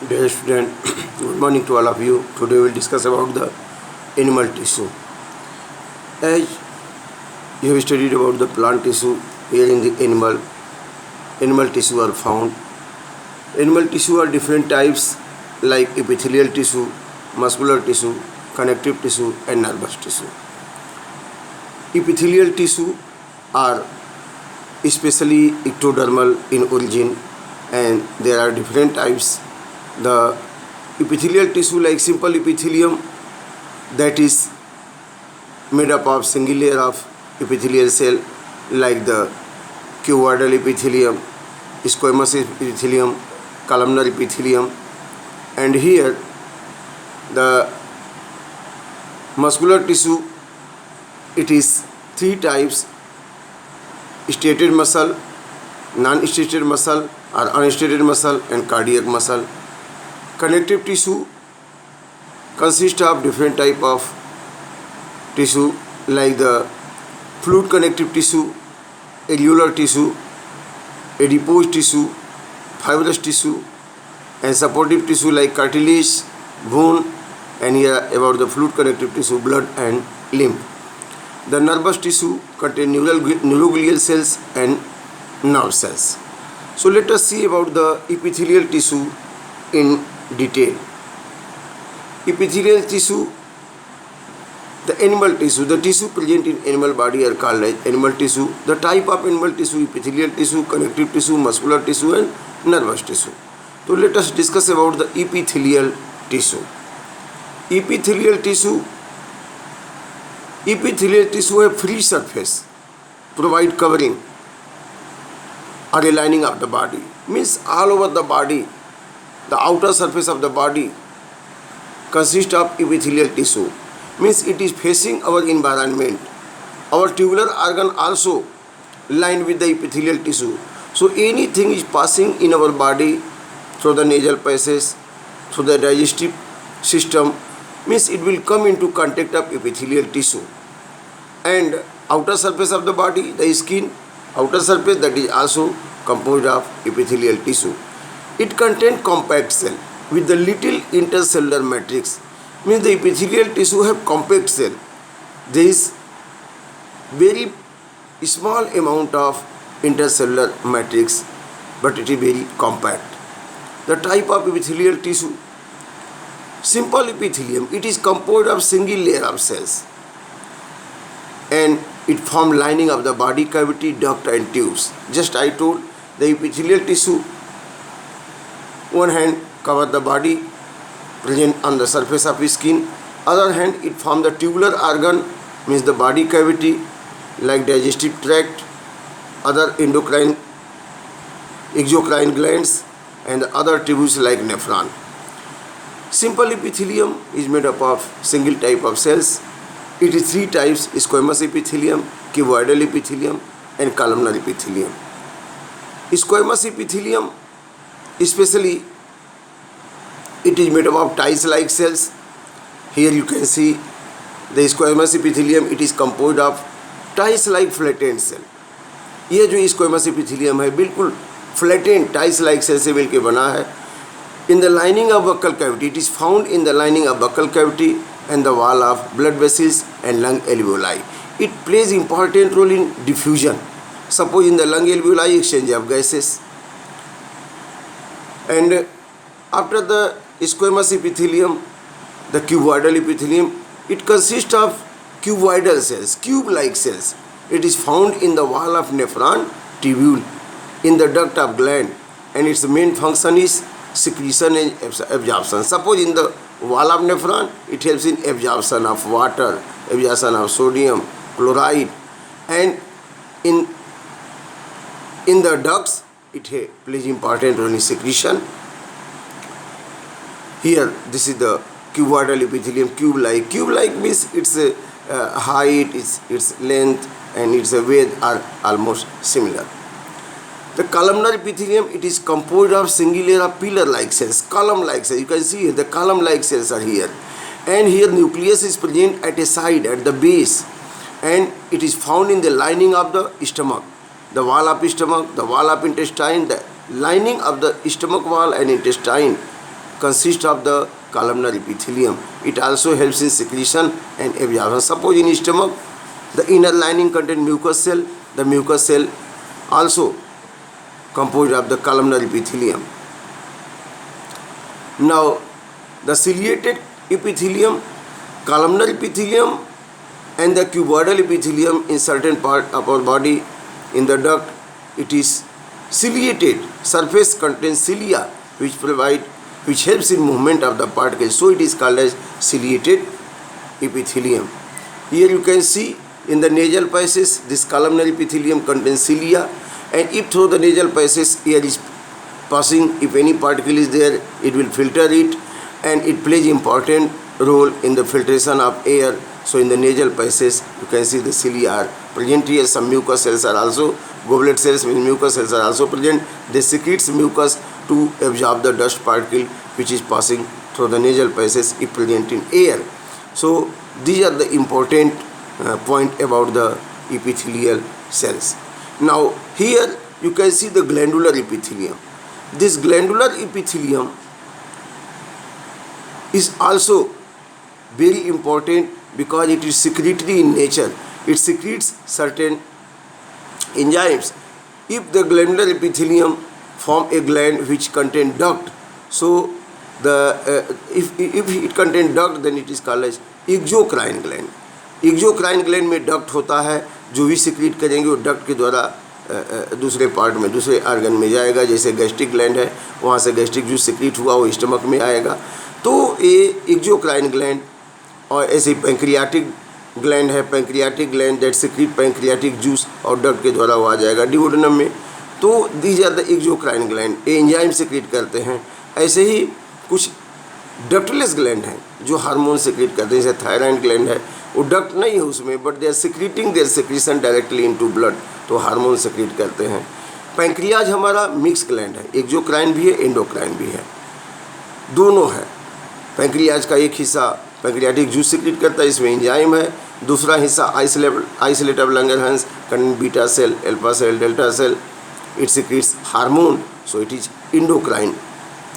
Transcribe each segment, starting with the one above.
Dear student, good morning to all of you. Today we will discuss about the animal tissue. As you have studied about the plant tissue, here in the animal tissue are found. Animal tissue are different types like epithelial tissue, muscular tissue, connective tissue and nervous tissue. Epithelial tissue are especially ectodermal in origin and there are different types. The epithelial tissue like simple epithelium, that is made up of single layer of epithelial cell like the cuboidal epithelium, squamous epithelium, columnar epithelium, and here the muscular tissue, it is three types: stated muscle, non-stated muscle or unstated muscle and cardiac muscle. Connective tissue consists of different type of tissue like the fluid connective tissue, alveolar tissue, adipose tissue, fibrous tissue and supportive tissue like cartilage, bone, and here about the fluid connective tissue, blood and lymph. The nervous tissue contains neuroglial cells and nerve cells. So let us see about the epithelial tissue in detail. Epithelial tissue, the animal tissue, the tissue present in animal body are called as animal tissue. The type of animal tissue: epithelial tissue, connective tissue, muscular tissue and nervous tissue. So let us discuss about the epithelial tissue. Epithelial tissue have free surface, provide covering or a lining of the body. Means all over the body, the outer surface of the body consists of epithelial tissue. Means it is facing our environment. Our tubular organ also lined with the epithelial tissue. So anything is passing in our body through the nasal passage, through the digestive system, means it will come into contact of epithelial tissue. And outer surface of the body, the skin, outer surface, that is also composed of epithelial tissue. It contains compact cell with the little intercellular matrix. Means the epithelial tissue have compact cell. There is very small amount of intercellular matrix, but it is very compact. The type of epithelial tissue: simple epithelium, it is composed of single layer of cells and it forms lining of the body cavity, duct and tubes. Just I told, the epithelial tissue, one hand cover the body present on the surface of skin, other hand it form the tubular organ, means the body cavity like digestive tract, other endocrine, exocrine glands and other tubes like nephron. Simple epithelium is made up of single type of cells. It is three types: squamous epithelium, cuboidal epithelium and columnar epithelium. Squamous epithelium, especially it is made up of tiles-like cells. Here you can see the squamous epithelium, it is composed of tiles-like flattened cell. ये जो squamous epithelium है बिल्कुल flattened tiles-like cell से मिलकर बना है. In the lining of buccal cavity, it is found in the lining of buccal cavity and the wall of blood vessels and lung alveoli. It plays important role in diffusion. Suppose in the lung alveoli, exchange of gases. And after the squamous epithelium, the cuboidal epithelium, it consists of cuboidal cells, cube-like cells. It is found in the wall of nephron tubule, in the duct of gland, and its main function is secretion and absorption. Suppose in the wall of nephron, it helps in absorption of water, absorption of sodium, chloride, and in the ducts, it plays important role in secretion. Here, this is the cuboidal epithelium, cube-like. Cube-like means its height, its length, and its width are almost similar. The columnar epithelium, it is composed of single layer of pillar-like cells, column-like cells. You can see here, the column-like cells are here. And here nucleus is present at a side, at the base. And it is found in the lining of the stomach. The wall of stomach, the wall of intestine, the lining of the stomach wall and intestine consists of the columnar epithelium. It also helps in secretion and absorption. Suppose in stomach, the inner lining contains mucus cell. The mucus cell also composed of the columnar epithelium. Now, the ciliated epithelium, columnar epithelium, and the cuboidal epithelium in certain part of our body, in the duct, it is ciliated. Surface contains cilia, which helps in movement of the particles. So it is called as ciliated epithelium. Here you can see in the nasal passage, this columnar epithelium contains cilia, and if through the nasal passage air is passing, if any particle is there, it will filter it, and it plays important role in the filtration of air. So in the nasal passage, you can see the cilia are present here. Some mucus cells are also, goblet cells with mucus cells are also present. They secrete mucus to absorb the dust particle which is passing through the nasal passage if present in air. So these are the important point about the epithelial cells. Now here you can see the glandular epithelium. This glandular epithelium is also very important because it is secretory in nature. It secretes certain enzymes. If the glandular epithelium form a gland which contain duct, so if it contain duct, then it is called as exocrine gland. Exocrine gland में duct होता है, जो भी secrete करेंगे वो duct के द्वारा दूसरे पार्ट में, दूसरे आर्गन में जाएगा. जैसे गैस्ट्रिक ग्लैंड है, वहाँ से गैस्ट्रिक जूस सिक्रीट हुआ वो स्टमक में आएगा. तो ये एक्जोक्राइन ग्लैंड. और ऐसे पैंक्रियाटिक ग्लैंड है, pancreatic gland that secrete pancreatic juice और डक्ट के द्वारा वो आ जाएगा डिओडनम में. तो these are the exocrine gland, ये एंजाइम सिक्रीट करते हैं. ऐसे ही कुछ डक्टलेस ग्लैंड हैं जो हार्मोन सिक्रीट करते हैं. जैसे थायराइड ग्लैंड है, वो डक्ट नहीं है उसमें, but they are secreting their secretion directly into blood, तो हार्मोन सिक्रीट करते हैं. पैंक्रियाज हमारा मिक्स ग्लैंड है, एक्जोक्राइन भी है, एंडोक्राइन भी है, दोनों है. पैंक्रियाज का एक हिस्सा पैंक्रियाटिक जूस सिक्रीट करता है, इसमें एंजाइम है. दूसरा हिस्सा islets of Langerhans contain beta cell, alpha cell, delta cell. It secretes hormone, so it is endocrine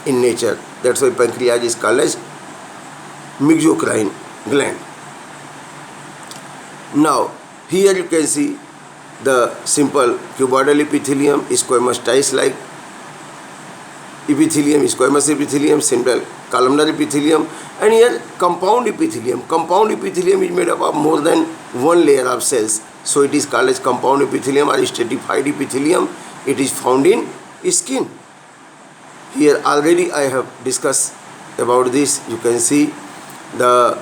in nature. That's why pancreas is called as mesocrine gland. Now here you can see the simple cuboidal epithelium, squamous tice-like epithelium, squamous epithelium, simple columnar epithelium, and here compound epithelium. Compound epithelium is made up of more than one layer of cells, so it is called as compound epithelium or stratified epithelium. It is found in skin. Here already I have discussed about this. You can see the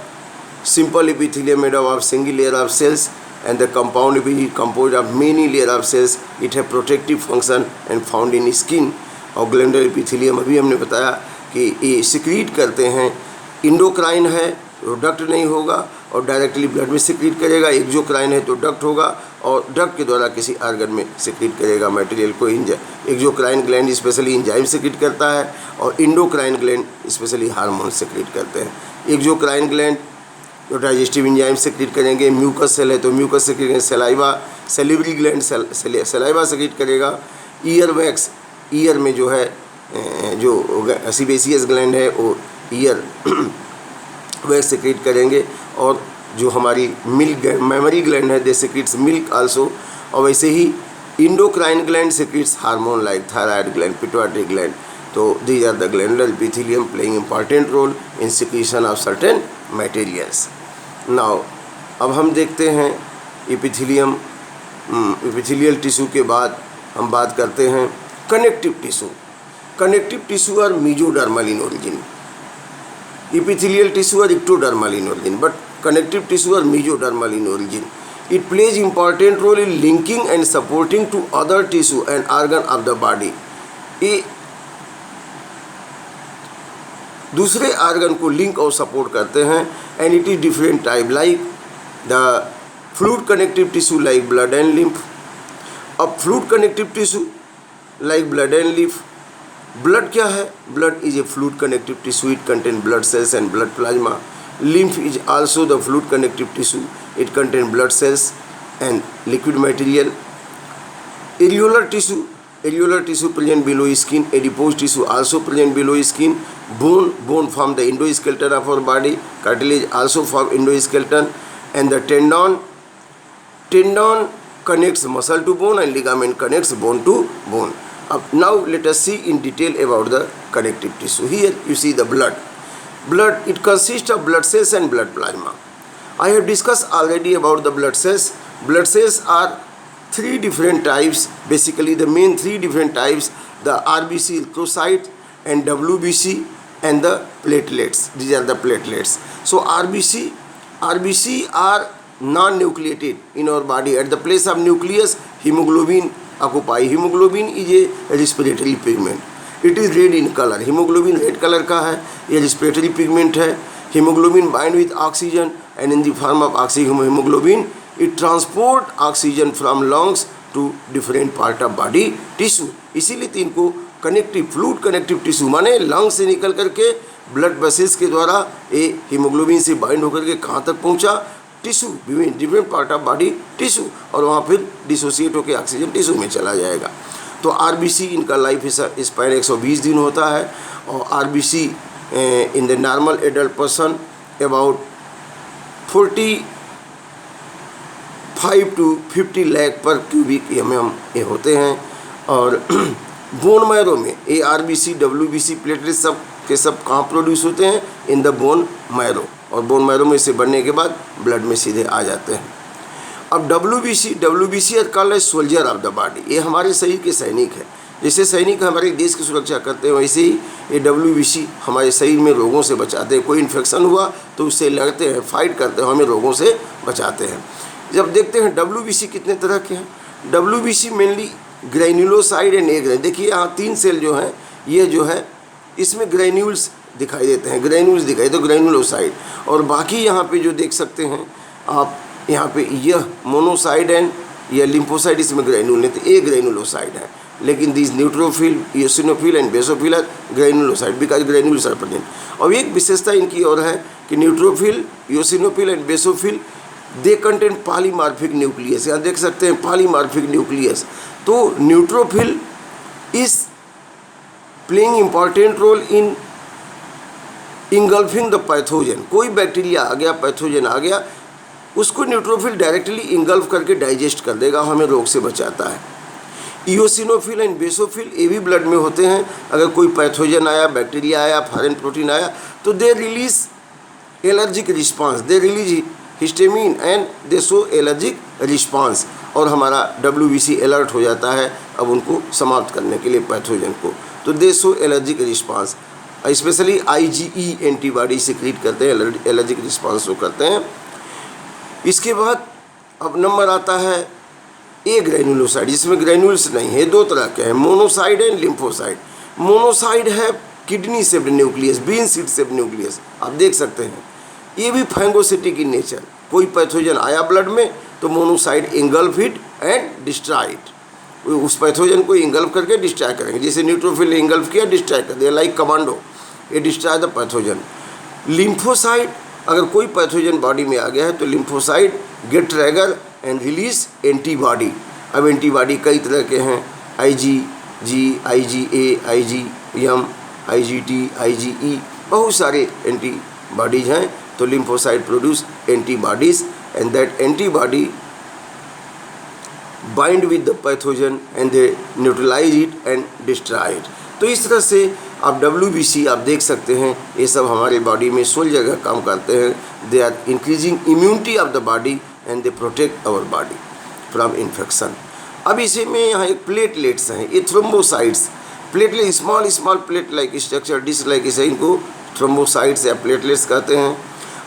simple epithelium made up of single layer of cells, and the compound epithelium composed of many layer of cells. It have protective function and found in skin. और glandular epithelium अभी हमने बताया कि ये secrete करते हैं. Endocrine है तो डक्ट नहीं होगा और डायरेक्टली ब्लड में सिक्रीट करेगा. एक्जोक्राइन है तो डक्ट होगा और डक्ट के द्वारा किसी आर्गन में सिक्रीट करेगा मटेरियल को. Exocrine gland specially enzyme secrete करता है और endocrine gland specially hormone secrete करते हैं. एक्जोक्राइन ग्लैंड तो डाइजेस्टिव एंजाइम सिक्रीट करेंगे. म्यूकस सेल है तो म्यूकस सिक्रीट करेंगे. Saliva salivary gland saliva secrete करेगा. ईयर वैक्स, ईयर में जो है जो सीबेसियस ग्लैंड है वो ईयर वैक्स सिक्रीट करेंगे. और जो हमारी मिल्क मेमोरी ग्लैंड है दे सिक्रीट्स मिल्क आल्सो. और वैसे ही endocrine gland secretes hormone like thyroid gland, pituitary gland. तो these are the glandular epithelium playing important role in secretion of certain materials. Now अब हम देखते हैं एपिथेलियम, एपिथेलियल टिश्यू के बाद हम बात करते हैं connective tissue. Connective tissue are mesodermal in origin. epithelial tissue are ectodermal in origin, but connective tissue are mesodermal in origin. It plays important role in linking and supporting to other tissue and organ of the body. ये दूसरे argon को link और support करते हैं. And it is different type like the fluid connective tissue like blood and lymph. अब fluid connective tissue like blood and lymph. Blood क्या है? Blood is a fluid connective tissue. It contain blood cells and blood plasma. Lymph is also the fluid connective tissue. It contain blood cells and liquid material. Areolar tissue areolar tissue present below skin, adipose tissue also present below skin, bone form the endoskeleton of our body, cartilage also form endoskeleton, and the tendon connects muscle to bone and ligament connects bone to bone. Now let us see in detail about the connective tissue. Here you see the blood. Blood, it consists of blood cells and blood plasma. I have discussed already about the blood cells. Blood cells are three different types. Basically the main three different types, the RBC erythrocyte and WBC and the platelets. These are the platelets. So RBC are non-nucleated in our body. At the place of nucleus, hemoglobin occupy. Hemoglobin is a respiratory pigment. It is red in color. Hemoglobin red color का है. ये respiratory pigment है. Hemoglobin bind with oxygen and in the form of oxygen hemoglobin, it transport oxygen from lungs to different part of body tissue. इसीलिए तीन को connective fluid connective tissue माने lung से निकल करके ब्लड वेसल्स के द्वारा ये हीमोग्लोबिन से बाइंड होकर के कहाँ तक पहुँचा, टिश्यू विभिन्न different part of body tissue, और वहाँ फिर डिसोसिएट होकर ऑक्सीजन टिश्यू में चला जाएगा. तो आरबीसी इनका लाइफ स्पैन 120 दिन होता है, और RBC in the normal adult person about 45 to 50 lakh पर क्यूबिक mm ये होते हैं. और बोन मैरो में ये आरबीसी डब्ल्यूबीसी प्लेटलेट सब के सब कहाँ प्रोड्यूस होते हैं, इन द बोन मैरो, और बोन मैरो में से बनने के बाद ब्लड में सीधे आ जाते हैं. अब WBC are called as soldier of the body. ये हमारे शरीर के सैनिक है. जैसे सैनिक हमारे देश की सुरक्षा करते हैं, वैसे ही ये डब्ल्यूबीसी हमारे शरीर में रोगों से बचाते हैं. कोई इन्फेक्शन हुआ तो उससे लड़ते हैं, फाइट करते हैं, हमें रोगों से बचाते हैं. जब देखते हैं डब्ल्यूबीसी कितने तरह के हैं. डब्ल्यूबीसी मेनली ग्रैन्युलोसाइड एंड ए. देखिए यहाँ 3 सेल जो हैं, ये जो है इसमें ग्रैन्यूल्स दिखाई देते हैं, ग्रैन्यूल्स दिखाई तो ग्रैन्युलोसाइड. और बाकी यहाँ पे जो देख सकते हैं आप, यहाँ पे यह मोनोसाइड एंड यह लिम्फोसाइड, इसमें ग्रैन्यूल नहीं, तो ए ग्रैन्युलोसाइड है. लेकिन this neutrophil, eosinophil and basophil are granulocyte because granules are present. और एक विशेषता इनकी और है कि neutrophil, eosinophil and basophil they contain polymorphic nucleus. यहाँ देख सकते हैं पॉलीमॉर्फिक न्यूक्लियस. तो neutrophil is playing important role in engulfing the pathogen. कोई बैक्टीरिया आ गया, पैथोजन आ गया, उसको न्यूट्रोफिल डायरेक्टली इंगल्फ करके डाइजेस्ट कर देगा, हमें रोग से बचाता है. इयोसिनोफिल एंड बेसोफिल ये भी ब्लड में होते हैं. अगर कोई पैथोजन आया, बैक्टीरिया आया, फॉरेन प्रोटीन आया, तो they release allergic response, they release histamine and they show allergic response, और हमारा डब्ल्यूबीसी अलर्ट हो जाता है अब उनको समाप्त करने के लिए पैथोजन को. तो दे show allergic response, specially IgE antibody secrete करते हैं, एलर्जिक रिस्पांस शो करते हैं. इसके बाद अब नंबर आता है ए ग्रैन्युलोसाइड, जिसमें ग्रैन्यूल्स नहीं है. 2 तरह के हैं, मोनोसाइड एंड लिम्फोसाइड. मोनोसाइड है kidney shaped nucleus, bean seed shaped nucleus, आप देख सकते हैं. ये भी फैंगोसिटिक इन नेचर. कोई पैथोजन आया ब्लड में तो monocyte engulf it and destroy it. उस पैथोजन को इंगल्फ करके डिस्ट्रॉय करेंगे. जैसे न्यूट्रोफिल ने इंगल्फ किया, डिस्ट्रॉय कर दिया, लाइक कमांडो, ये डिस्ट्रॉय द पैथोजन. लिम्फोसाइड, अगर कोई पैथोजन बॉडी में आ गया है तो lymphocyte gate Trager and release antibody. अब एंटीबॉडी कई तरह के हैं, IgG, IgA, IgM, IgT, IgE, बहुत सारे एंटीबॉडीज हैं. तो lymphocyte produce antibodies and that antibody bind with the pathogen and they neutralise it and destroy it. तो इस तरह से आप डब्ल्यूबीसी आप देख सकते हैं, ये सब हमारे बॉडी में सोल्जर का काम करते हैं. They are increasing immunity of the body and they protect our body from infection. अब इसी में यहाँ एक प्लेटलेट्स हैं, ये thrombocytes. Platelet small plate like structure dish like, इसे इनको थ्रोम्बोसाइट्स या प्लेटलेट्स कहते हैं.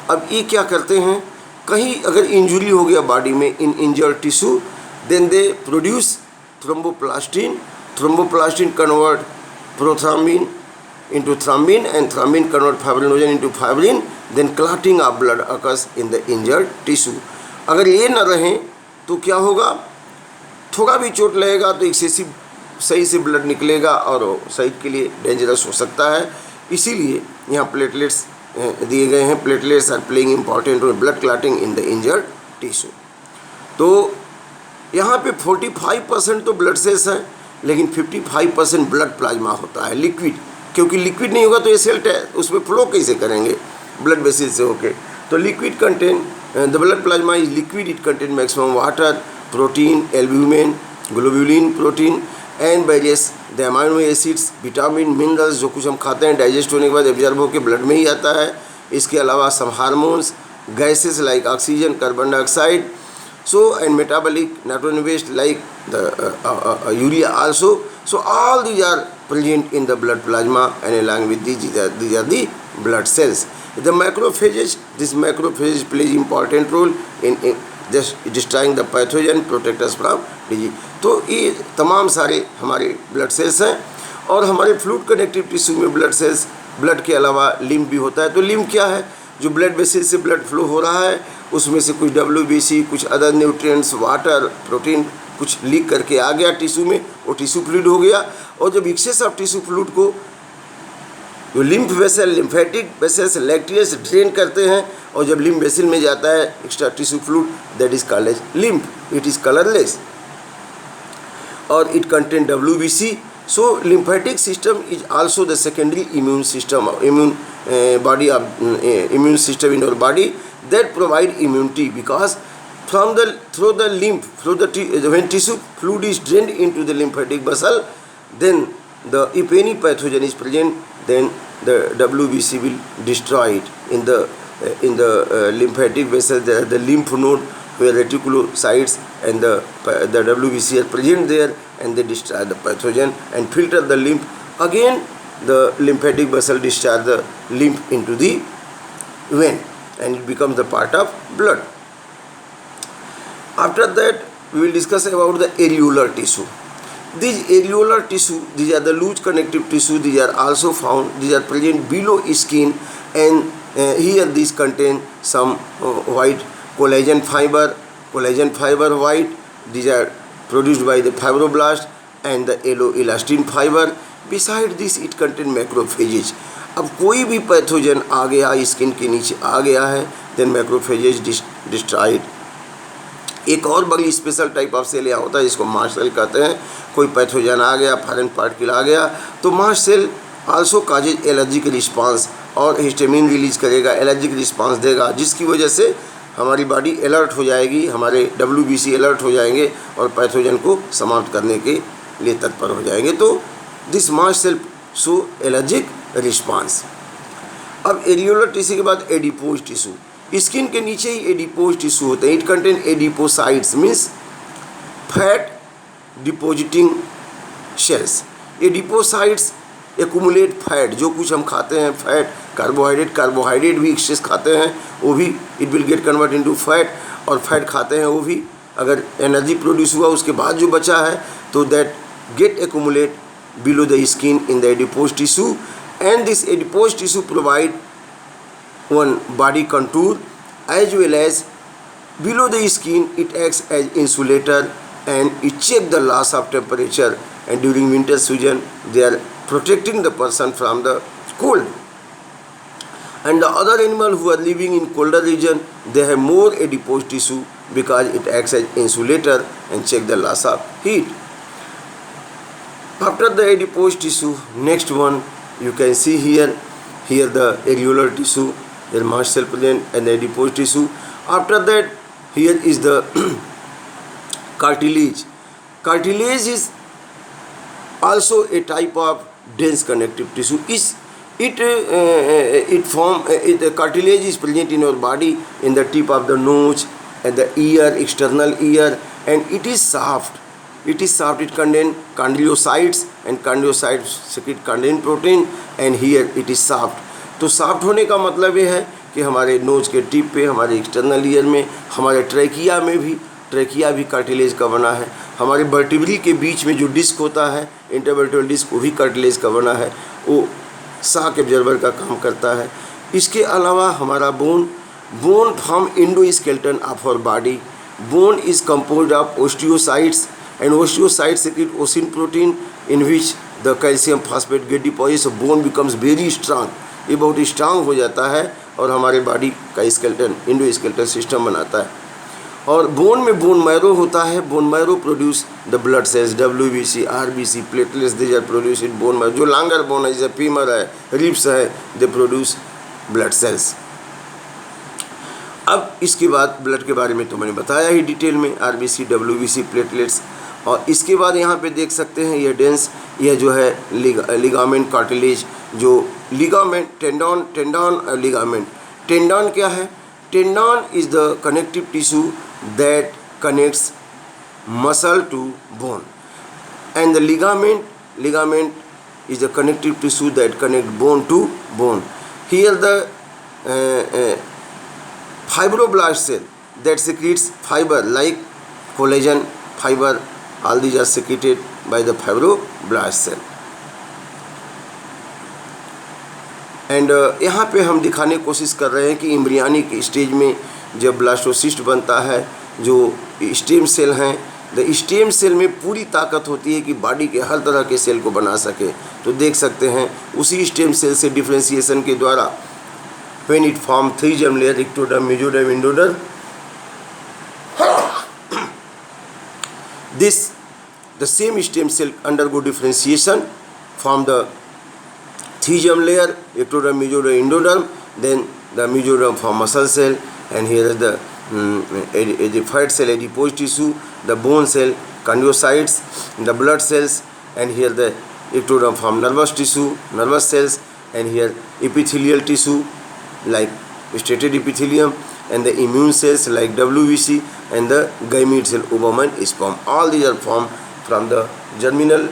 अब ये क्या करते हैं, कहीं अगर इंजुरी हो गया बॉडी में in injured tissue, then they produce thromboplastin. Thromboplastin convert prothrombin into thrombin and thrombin convert fibrinogen into fibrin, then clotting of blood occurs in the injured tissue. अगर ये न रहें तो क्या होगा, थोड़ा भी चोट लगेगा तो एक्सेसिव सही से ब्लड निकलेगा और शरीर के लिए डेंजरस हो सकता है. इसीलिए यहाँ प्लेटलेट्स दिए गए हैं. Platelets are playing important role blood clotting in the injured tissue. तो यहाँ पे 45% तो ब्लड सेल्स हैं, लेकिन 55% ब्लड प्लाज्मा होता है लिक्विड, क्योंकि लिक्विड नहीं होगा तो ये सेल उसमें फ्लो कैसे करेंगे ब्लड वेसल से होके। तो liquid contain the blood plasma is liquid, it contain maximum water, protein, albumin, globulin protein and various the amino acids, vitamin, minerals, जो कुछ हम खाते हैं डाइजेस्ट होने के बाद एब्जॉर्ब होकर ब्लड में ही आता है। इसके अलावा some hormones, gases like oxygen, carbon dioxide, so and metabolic nitrogen waste like the urea also. So all these are present in the blood plasma, and along with these are the blood cells. The macrophages, this macrophages plays important role in just destroying the pathogen, protect us from disease. तो ये तमाम सारे हमारे blood cells हैं। और हमारे fluid connective tissue में blood cells, blood के अलावा लिम्फ भी होता है। तो लिम्फ क्या है? जो ब्लड वेसल से ब्लड फ्लो हो रहा है उसमें से कुछ WBC, कुछ अदर न्यूट्रिएंट्स, वाटर, प्रोटीन कुछ लीक करके आ गया टिश्यू में, वो टिश्यू फ्लूइड हो गया। और जब एक्सेस ऑफ टिश्यू फ्लूइड को जो lymph vessel, lymphatic vessels, lacteals drain करते हैं, और जब लिम्फ वेसल में जाता है extra tissue fluid, that is called as lymph. It is colourless और it contain WBC. So lymphatic system is also the secondary immune system, immune system in our body that provide immunity, because through the lymph, when tissue fluid is drained into the lymphatic vessel, then if any pathogen is present, then the WBC will destroy it. In the lymphatic vessel there are the lymph node where reticulocytes and the WBC are present there, and they destroy the pathogen and filter the lymph. Again the lymphatic vessel discharge the lymph into the vein, and it becomes the part of blood. After that we will discuss about the areolar tissue. These areolar tissue, these are the loose connective tissue. These are also found, these are present below skin, and here these contain some white collagen fiber white. These are produced by the fibroblast and the yellow elastin fiber. Beside this it contain macrophages. अब कोई भी pathogen आ गया, skin के नीचे आ गया है, then macrophages destroyed. एक और बड़ी स्पेशल टाइप ऑफ सेल यहाँ होता है जिसको मास्ट सेल कहते हैं। कोई पैथोजन आ गया, फॉरेन पार्टिकल आ गया, तो mast cell also causes allergic response, और हिस्टामिन रिलीज करेगा, एलर्जिक रिस्पांस देगा, जिसकी वजह से हमारी बॉडी अलर्ट हो जाएगी, हमारे WBC अलर्ट हो जाएंगे और पैथोजन को समाप्त करने के लिए तत्पर हो जाएंगे। तो this mast cell show allergic response. अब एरियोलर टिश्यू के बाद एडिपोज टिश्यू, स्किन के नीचे ही एडिपोज टिश्यू होते हैं। It contain adipocytes, means fat depositing cells. Adipocytes accumulate fat, जो कुछ हम खाते हैं फैट, कार्बोहाइड्रेट भी एक्सेस खाते हैं, वो भी it will get convert into fat, और फैट खाते हैं वो भी अगर एनर्जी प्रोड्यूस हुआ उसके बाद जो बचा है, तो that get accumulate below the skin in the adipose tissue, and this adipose tissue provide one body contour as well as below the skin. It acts as insulator and it check the loss of temperature, and during winter season they are protecting the person from the cold. And the other animal who are living in colder region, they have more adipose tissue because it acts as insulator and check the loss of heat. After the adipose tissue, next one you can see here the areolar tissue, here mast cell present and the adipose tissue. After that, here is the cartilage. Cartilage is also a type of dense connective tissue. Cartilage is present in our body in the tip of the nose and the ear, external ear, and it is soft. It contains chondrocytes, and chondrocytes secrete chondrin protein, and here it is soft. तो soft होने का मतलब ये है कि हमारे knows के tip पे, हमारे एक्सटर्नल ईयर में, हमारे ट्रैकिया में भी, ट्रैकिया भी कार्टिलेज का बना है। हमारे वर्टिब्री के बीच में जो डिस्क होता है, इंटरवर्टिब्रल डिस्क, वो भी कार्टिलेज का बना है, वो शॉक एब्जॉर्बर का काम करता है। इसके अलावा हमारा bone form endoskeleton of our body. Bone is composed of osteocytes, and osteocytes secrete osin protein in which the calcium phosphate get deposited, so bone becomes very strong. ये बहुत स्ट्रांग हो जाता है और हमारे बॉडी का स्केलेटन, इंडोस्केलेटन सिस्टम बनाता है. और बोन में बोन मैरो होता है, bone marrow produce the blood cells, WBC, RBC, platelets, they are produce in bone marrow. जो लांगर बोन है जैसे फीमर है, रिब्स है, दे प्रोड्यूस ब्लड सेल्स। अब इसके बाद ब्लड के बारे में तो मैंने बताया ही डिटेल में, RBC, WBC, प्लेटलेट्स। और इसके बाद यहाँ पे देख सकते हैं ये डेंस, यह जो है लिगामेंट कार्टिलेज, जो लिगामेंट, टेंडन लिगामेंट। टेंडन क्या है? Tendon is the connective tissue that connects muscle to bone, and the ligament is the connective tissue that connect bone to bone. Here the fibroblast cell that secretes fiber like collagen fiber, all these are secreted by the fibroblast cell. And यहाँ पे हम दिखाने की कोशिश कर रहे हैं कि एम्ब्रियोनिक स्टेज में जब ब्लास्टोसिस्ट बनता है, जो स्टेम सेल हैं, द स्टेम सेल में पूरी ताकत होती है कि बॉडी के हर तरह के सेल को बना सके। तो देख सकते हैं उसी स्टेम सेल से डिफ्रेंसिएशन के द्वारा when it form 3 germ layer, ectoderm, mesoderm, endoderm, this the same stem cell undergo differentiation from the 3 germ layer, ectoderm, mesoderm, endoderm, then the mesoderm form muscle cell, and here is the fat cell, adipose tissue, the bone cell, chondrocytes, the blood cells, and here the ectoderm form nervous tissue, nervous cells, and here epithelial tissue like striated epithelium, and the immune cells like WBC, and the gamete cell, ovum and sperm. All these are formed from the germinal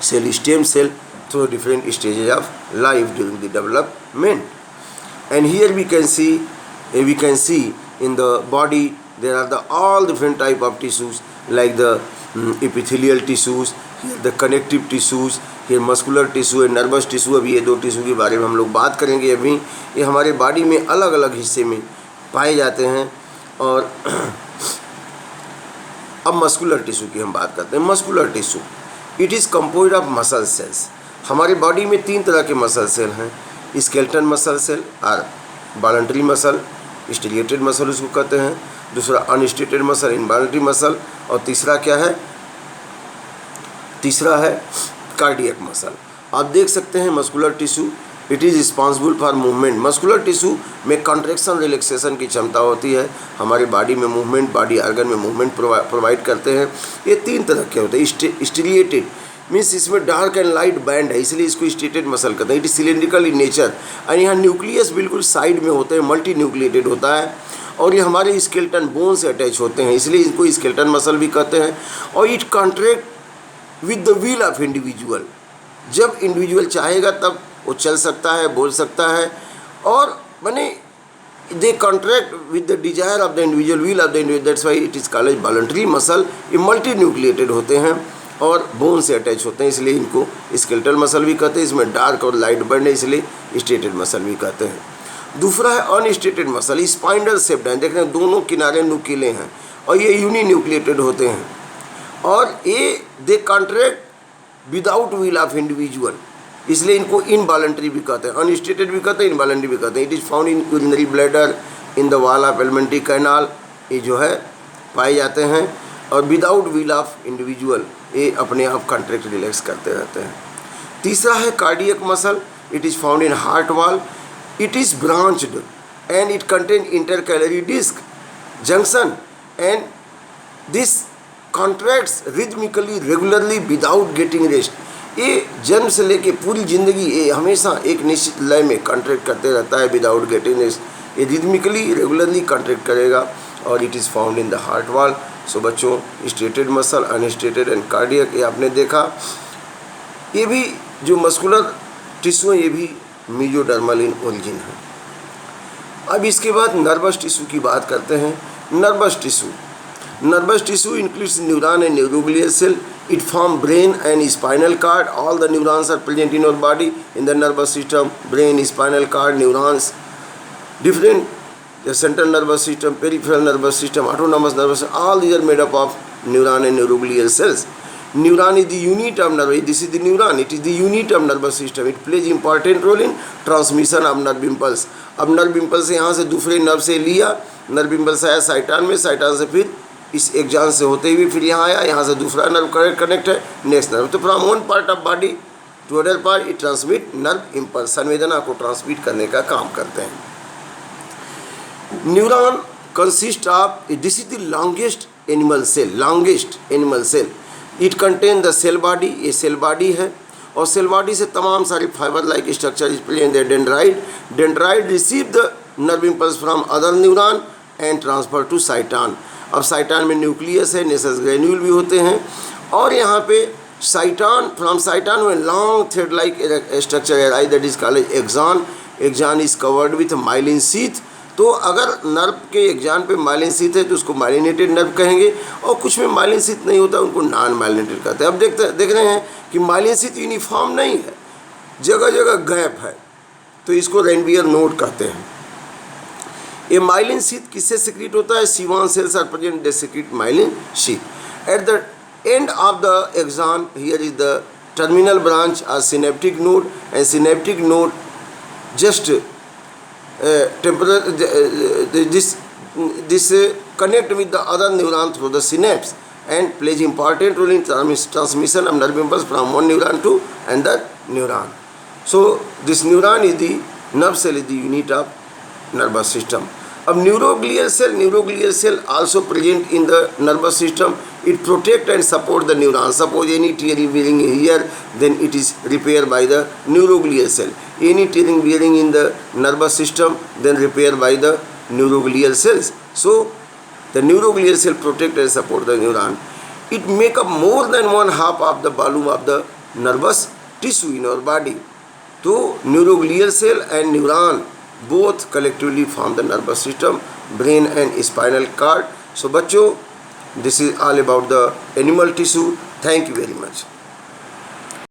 cell, stem cell, through different stages of life during the development. And here we can see in the body there are the all different type of tissues like the epithelial tissues, here the connective tissues, here muscular tissue and nervous tissue। अभी ये 2 tissue के बारे में हम लोग बात करेंगे। अभी ये हमारे बॉडी में अलग अलग हिस्से में पाए जाते हैं। और अब मस्कुलर टिश्यू की हम बात करते हैं। Muscular tissue it is composed of muscle cells. हमारे बॉडी में 3 तरह के मसल सेल हैं, स्केलेटन मसल सेल और वॉलंटरी मसल, स्टिलेटेड मसल उसको कहते हैं, दूसरा अनस्टिलेटेड मसल, इनवॉलंटरी मसल, और तीसरा क्या है? तीसरा है कार्डियक मसल। आप देख सकते हैं muscular tissue it is responsible for movement. Muscular tissue में कंट्रैक्शन रिलैक्सेशन की क्षमता होती है, हमारे बॉडी में मूवमेंट, बॉडी ऑर्गन में मूवमेंट प्रोवाइड करते हैं। ये 3 तरह के होते हैं। स्टिलिएटेड मीन्स इसमें डार्क एंड लाइट बैंड है, इसलिए इसको स्टेटेड मसल कहते हैं। It is cylindrical in nature, और यहाँ न्यूक्लियस बिल्कुल साइड में होते हैं, मल्टी न्यूक्लिएटेड होता है, और ये हमारे स्केलेटन बोन से अटैच होते हैं, इसलिए इसको स्केलेटन मसल भी कहते हैं। और it contract with the will of individual. जब इंडिविजुअल चाहेगा तब वो चल सकता है, बोल सकता है, और माने they contract with the desire of the individual, will of the individual, that's why it is called voluntary muscle. ये मल्टी न्यूक्लिएटेड होते हैं और बोन से अटैच होते हैं, इसलिए इनको स्केलेटल मसल भी कहते हैं। इसमें डार्क और लाइट बैंड है, इसलिए स्टेटेड मसल भी कहते हैं। दूसरा है अनस्टेटेड मसल, स्पाइनल शेप्ड है, देख रहे हैं दोनों किनारे नुकीले हैं, और ये यूनि न्यूक्लिएटेड होते हैं, और ये they contract without will of individual, इसलिए इनको इनवॉलंटरी भी कहते हैं, अनस्टेटेड भी कहते हैं, इनवॉलंटरी भी कहते हैं। It is found in urinary bladder, in the wall of alimentary canal, ये जो है पाए जाते हैं। और विदाउट विल ऑफ इंडिविजुअल, ये अपने आप कॉन्ट्रैक्ट रिलैक्स करते रहते हैं। तीसरा है cardiac muscle, it is found in heart wall, it is branched and it contain intercalary disc junction, and this contracts rhythmically regularly without getting rest. ये जन्म से लेके पूरी ज़िंदगी ये हमेशा एक निश्चित लय में कॉन्ट्रैक्ट करते रहता है विदाउट गेटिंग रेस्ट। ये रिदमिकली रेगुलरली कॉन्ट्रैक्ट करेगा, और it is found in the heart wall. So बच्चों, striated muscle, unstriated and cardiac, ये आपने देखा। ये भी जो मस्कुलर टिश्यू है ये भी मेसोडर्मल इन ओरिजिन है। अब इसके बाद नर्वस टिश्यू की बात करते हैं। Nervous tissue includes neuron and neuroglial cell. It form brain and spinal cord. All the neurons are present in our body, in the nervous system, brain, spinal cord, neurons, different, the central nervous system, peripheral nervous system, autonomous nervous system, all these are made up of neuron and neuroglial cells. Neuron is the unit of nerve. This is the neuron. It is the unit of nervous system. It plays important role in transmission of nerve impulse. अब nerve impulse यहाँ से दूसरे nerve से लिया, nerve impulse आया साइटान में, साइटान से फिर इस एक्जान से होते हुए फिर यहाँ आया, यहाँ से दूसरा nerve कनेक्ट है नेक्स्ट nerve. तो from one part of body to other part it transmit nerve impulse, संवेदना को ट्रांसमिट करने का काम करते हैं. Neuron consist of, this is the longest animal cell. It contain the cell body, ये cell body है और cell body से तमाम सारी fiber like structure is present in the dendrite receive the nerve impulse from other neuron and transfer to cyton. अब cyton में nucleus है, Nessus granule भी होते हैं और यहाँ पे cyton, from cyton में long thread like structure arise that is called axon. Axon is covered with myelin sheath. तो अगर नर्व के एक्जान पे माइलिन शीथ है तो उसको माइलिनेटेड नर्व कहेंगे और कुछ में माइलिन शीथ नहीं होता उनको नॉन माइलिनेटेड कहते हैं. अब देख रहे हैं कि माइलिन शीथ यूनिफॉर्म नहीं है, जगह जगह गैप है, तो इसको रेनवियर नोड कहते हैं. ये माइलिन शीथ किससे सिक्रीट होता है? C1 cells are present, they secrete myelin sheath. At the end of the axon here is the terminal branch or synaptic node and synaptic node just this connect with the other neuron through the synapse and plays important role in transmission of nerve impulse from one neuron to another neuron. So this neuron is the nerve cell, is the unit of nervous system. अब neuroglial cell also present in the nervous system. It protect and support the neuron. Suppose any tearing bearing here, then it is repaired by the neuroglial cell. Any tearing bearing in the nervous system, then repaired by the neuroglial cells. So the neuroglial cell protect and support the neuron. It make up more than one half of the volume of the nervous tissue in our body. So neuroglial cell and neuron both collectively form the nervous system, brain and spinal cord. So बच्चों, this is all about the animal tissue. Thank you very much.